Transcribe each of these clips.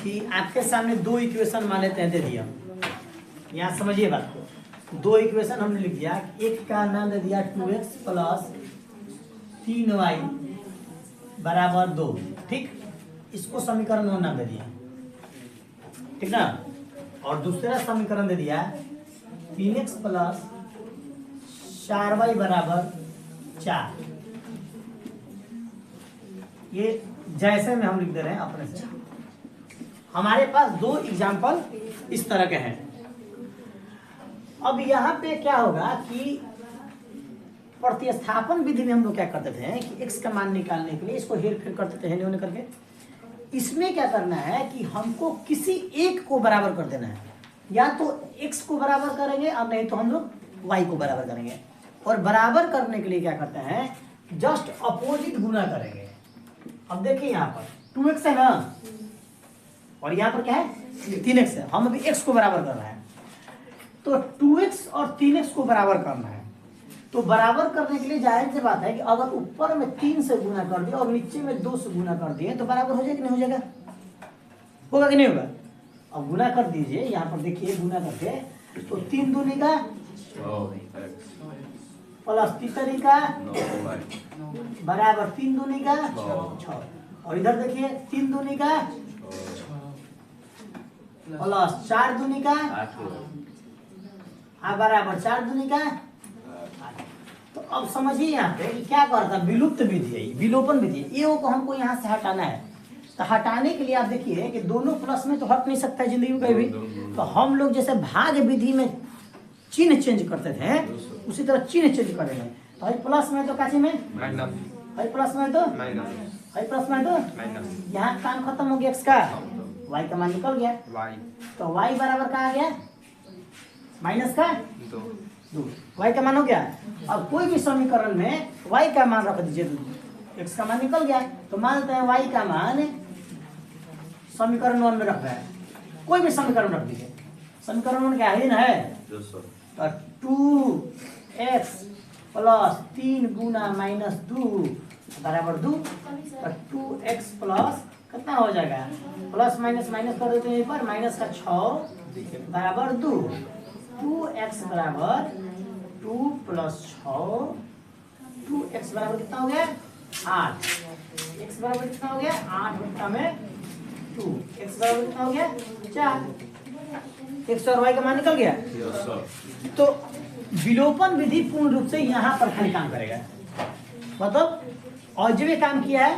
कि आपके सामने दो इक्वेशन मान लेते हैं, दे दिया। यहाँ समझिए बात को, दो इक्वेशन हमने लिख दिया। एक का नाम दे दिया 2x प्लस 3y बराबर 2, ठीक। इसको समीकरण 1 नाम दे दिया, ठीक ना। और दूसरा समीकरण दे दिया 3x प्लस 4y बराबर 4। ये जैसे में हम लिख दे रहे हैं अपने से। हमारे पास दो एग्जाम्पल इस तरह के हैं। अब यहाँ पे क्या होगा कि प्रतिस्थापन विधि में हम लोग क्या करते थे कि x का मान निकालने के लिए इसको हेर फेर करते थे हेने होने करके। इसमें क्या करना है कि हमको किसी एक को बराबर कर देना है, या तो x को बराबर करेंगे और नहीं तो हम लोग y को बराबर करेंगे। और बराबर करने के लिए क्या करते हैं, जस्ट अपोजिट गुना करेंगे। अब देखिए यहाँ पर 2x है ना, और यहाँ पर क्या है 3x है। हम अभी x को बराबर कर रहे हैं, तो 2x और 3x को बराबर करना है। तो बराबर करने के लिए जाहिर सी बात है कि अगर ऊपर में 3 से गुना कर दिया और नीचे में 2 से गुना कर दिए तो बराबर हो जाएगा कि नहीं हो जाएगा, होगा कि नहीं होगा। अब गुना कर दीजिए, यहाँ पर देखिए गुना करके, तो 3 दूनी का प्लस 3 का बराबर 3 दूनी का 6। और इधर देखिए 3 दूनी का प्लस 4 दूनी का बराबर 4 दूनी का। तो अब समझिए यहाँ पे कि क्या करता है, विलुप्त विधि है, विलोपन विधि है। ये को हमको यहाँ से हटाना है। तो हटाने के लिए आप देखिए कि दोनों प्लस में तो हट नहीं सकता है जिंदगी में कहीं भी। तो हम लोग जैसे भाग विधि में चिन्ह चेंज करते थे उसी तरह चिन्ह चेंज करेंगे। तो भाई प्लस में तो काची में भाई प्लस में तो भाई प्लस में तो यहाँ काम खत्म हो गया x का, y का मान निकल गया। तो y बराबर का आ गया माइनस का 2, y का मान हो गया। अब कोई भी समीकरण में y का मान रख दीजिए, x का मान निकल गया। तो मानते हैं y का मान समीकरण 1 में रख रहा है, कोई भी समीकरण रख दीजिए। समीकरण 1 क्या है 2x प्लस 3 गुना माइनस 2 बराबर 2। 2x प्लस कितना हो जाएगा, प्लस माइनस माइनस कर देते हैं यहाँ पर, माइनस का 6 बराबर 2। 2x बराबर 2 प्लस 6, 2x बराबर कितना हो गया 8। x बराबर कितना हो गया 8 बट्टा में 2, x बराबर कितना हो गया 4। x और y का मान निकल गया। तो विलोपन विधि पूर्ण रूप से यहाँ पर खाली काम करेगा, मतलब और जो भी काम किया है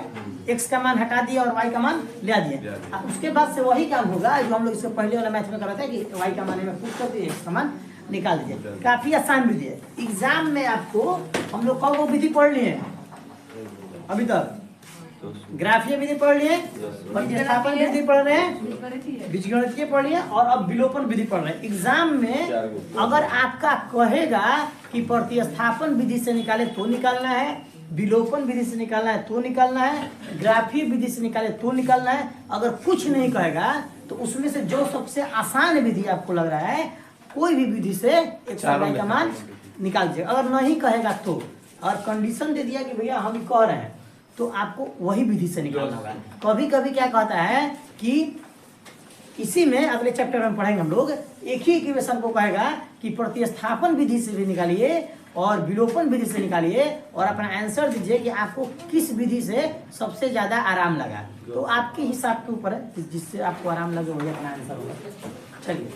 x का मान हटा दिया और y का मान ले दिया। उसके बाद से वही काम होगा जो हम लोग इसके पहले वाला मैथ में कर रहे थे कि y का मान में पुट कर दिए, x का मान निकाल दीजिए। काफी आसान विधि है। एग्जाम में आपको हम लोग कब वो विधि पढ़ लिए अभी तक, ग्राफीय विधि पढ़ लिए, प्रतिस्थापन विधि पढ़ रहे हैं, बीजगणितीय पढ़ लिए, और अब विलोपन विधि पढ़ रहे हैं। एग्जाम में अगर आपका कहेगा कि प्रतिस्थापन विधि से निकाले तो निकालना है, विलोपन विधि से निकालना है तो निकालना है, ग्राफीय विधि से निकाले तो निकालना है। अगर कुछ नहीं कहेगा तो उसमें से जो सबसे आसान विधि आपको लग रहा है कोई भी विधि से x और y का मान निकाल दीजिए। अगर नहीं कहेगा तो, और कंडीशन दे दिया कि भैया हम कह रहे हैं, तो आपको वही विधि से निकालना होगा। कभी कभी क्या कहता है कि इसी में अगले चैप्टर में पढ़ेंगे हम लोग, एक ही इक्वेशन को कहेगा कि प्रतिस्थापन विधि से भी निकालिए और विलोपन विधि से निकालिए और अपना आंसर दीजिए कि आपको किस विधि से सबसे ज्यादा आराम लगा। तो आपके हिसाब के ऊपर है, जिससे आपको आराम लगे वही अपना आंसर होगा। चलिए